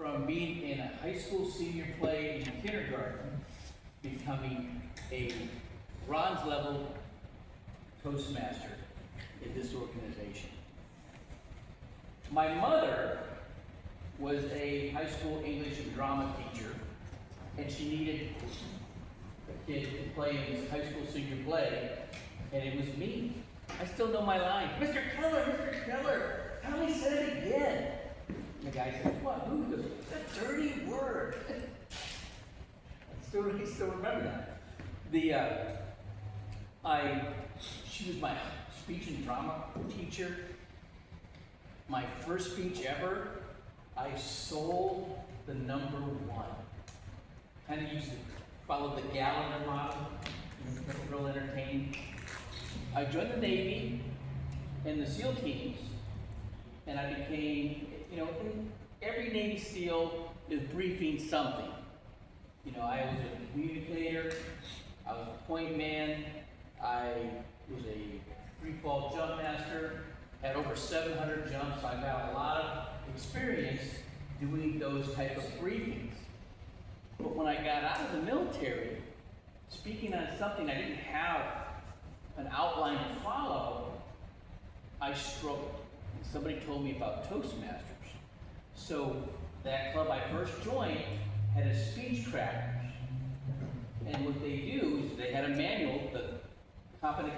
from being in a high school senior play in kindergarten, becoming a bronze level Toastmaster in this organization. My mother was a high school English and drama teacher, and she needed a kid to play in this high school senior play, and it was me. I still know my line. Mr. Keller, tell me, say it again. And the guy says, what? Who? He goes, it's a dirty word. I still remember that. She was my speech and drama teacher. My first speech ever, I sold the number one. Kind of used to follow the Gallagher model. It was real entertaining. I joined the Navy and the SEAL teams, and I became, every Navy SEAL is briefing something. I was a communicator, I was a point man, I was a free fall jump master, had over 700 jumps, so I got a lot of experience doing those type of briefings. But when I got out of the military, speaking on something I didn't have an outline to follow, I struggled. And somebody told me about Toastmasters. So that club I first joined had a speech crackers. And what they do is they had a manual, the Competent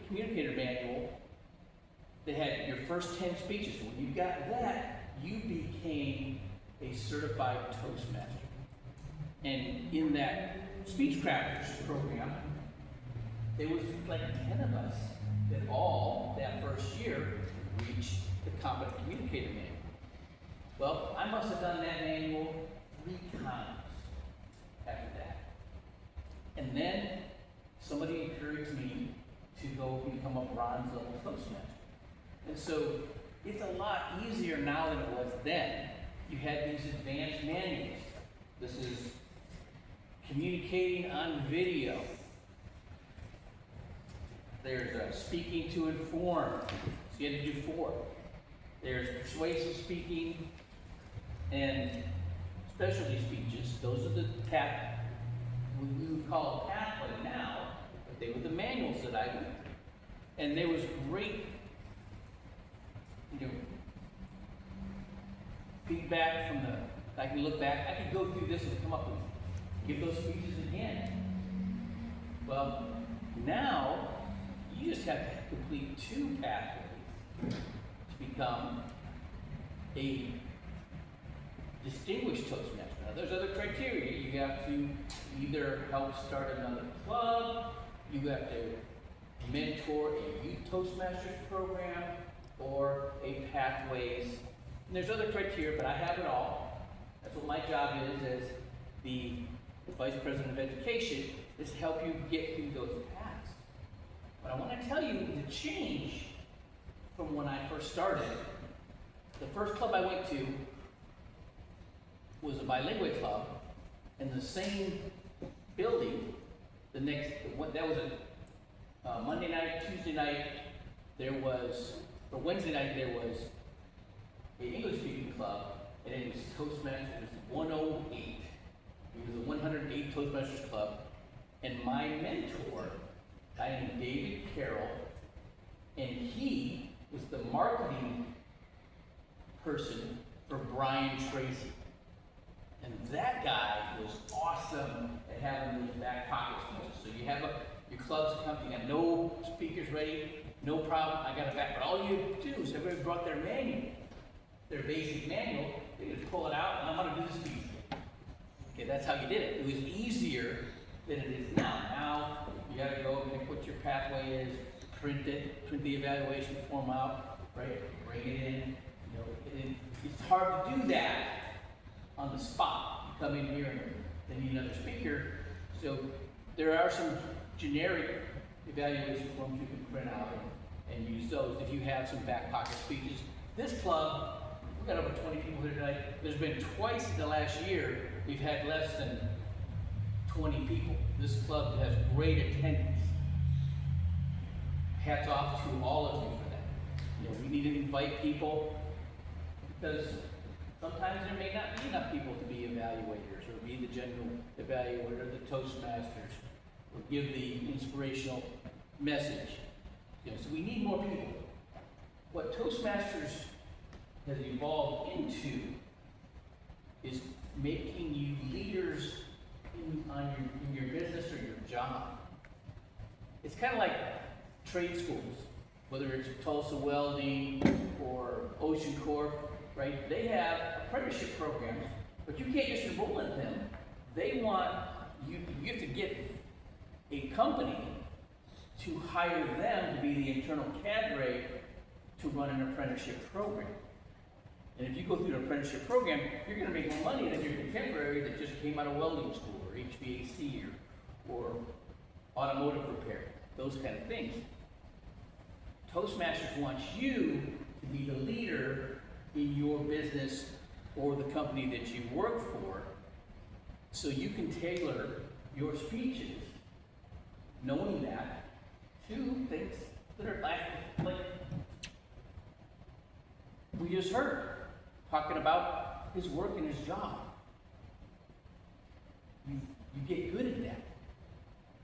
Communicator Manual. They had your first 10 speeches. When you got that, you became a certified Toastmaster. And in that speech crackers program, there was like 10 of us that all, that first year, reached the Competent Communicator Manual. Well, I must have done that manual 3 times after that. And then somebody encouraged me to go become a bronze level Toastmaster. And so it's a lot easier now than it was then. You had these advanced manuals. This is communicating on video. There's speaking to inform, so you had to do 4. There's persuasive speaking and specialty speeches. Those are the we would call it pathway now, but they were the manuals that I went through. And there was great feedback from I can look back, I could go through this and come up with, give those speeches again. Well, now, you just have to complete 2 pathways to become a distinguished Toastmaster. Now, there's other criteria. You have to either help start another club, you have to mentor a youth Toastmasters program, or a pathways. And there's other criteria, but I have it all. That's what my job is as the Vice President of Education, is to help you get through those paths. But I want to tell you the change from when I first started. The first club I went to was a bilingual club in the same building. That was a Monday night, Tuesday night, Wednesday night there was an English speaking club, and it was Toastmasters, it was 108. It was a 108 Toastmasters club, and my mentor, a guy named David Carroll, and he was the marketing person for Brian Tracy. And that guy was awesome at having these back pocket speeches. So you have your clubs come, you got no speakers ready, no problem, I got it back. But all you do is everybody brought their manual, their basic manual, they just pull it out, and I'm gonna do the speech. Okay, that's how you did it. It was easier than it is now. Now, you gotta go and pick what your pathway is, print it, print the evaluation form out, right? Bring it in, it's hard to do that on the spot. You come in here and they need another speaker. So there are some generic evaluation forms you can print out and use those if you have some back pocket speeches. This club, we've got over 20 people here tonight. There's been twice in the last year we've had less than 20 people. This club has great attendance. Hats off to all of you for that. We need to invite people because Sometimes there may not be enough people to be evaluators, or be the general evaluator, or the Toastmasters, or give the inspirational message. You know, so we need more people. What Toastmasters has evolved into is making you leaders in your business or your job. It's kind of like trade schools, whether it's Tulsa Welding or Ocean Corp, right? They have apprenticeship programs, but you can't just enroll in them. They want you have to get a company to hire them to be the internal cadre to run an apprenticeship program. And if you go through an apprenticeship program, you're going to make more money than your contemporary that just came out of welding school, or HVAC, or automotive repair, those kind of things. Toastmasters wants you to be the leader in your business or the company that you work for, so you can tailor your speeches, knowing that, to things that are like we just heard, talking about his work and his job. You get good at that.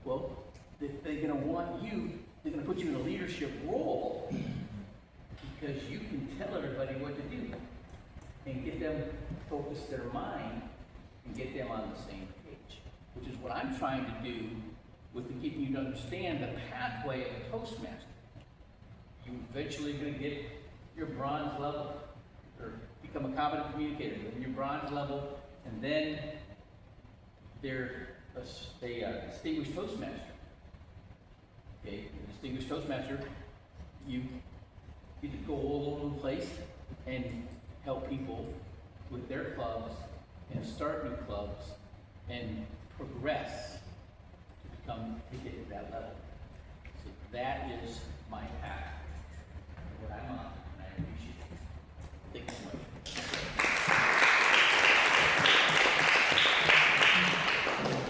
Well, they're going to want you, they're going to put you in a leadership role because you can tell everybody what to do and get them to focus their mind and get them on the same page, which is what I'm trying to do with getting you to understand the pathway of a Toastmaster. You're eventually going to get your bronze level, or become a competent communicator, your bronze level, and then they're a distinguished Toastmaster. Okay, a distinguished Toastmaster, you get to go all over the place and help people with their clubs and start new clubs and progress to get to that level. So that is my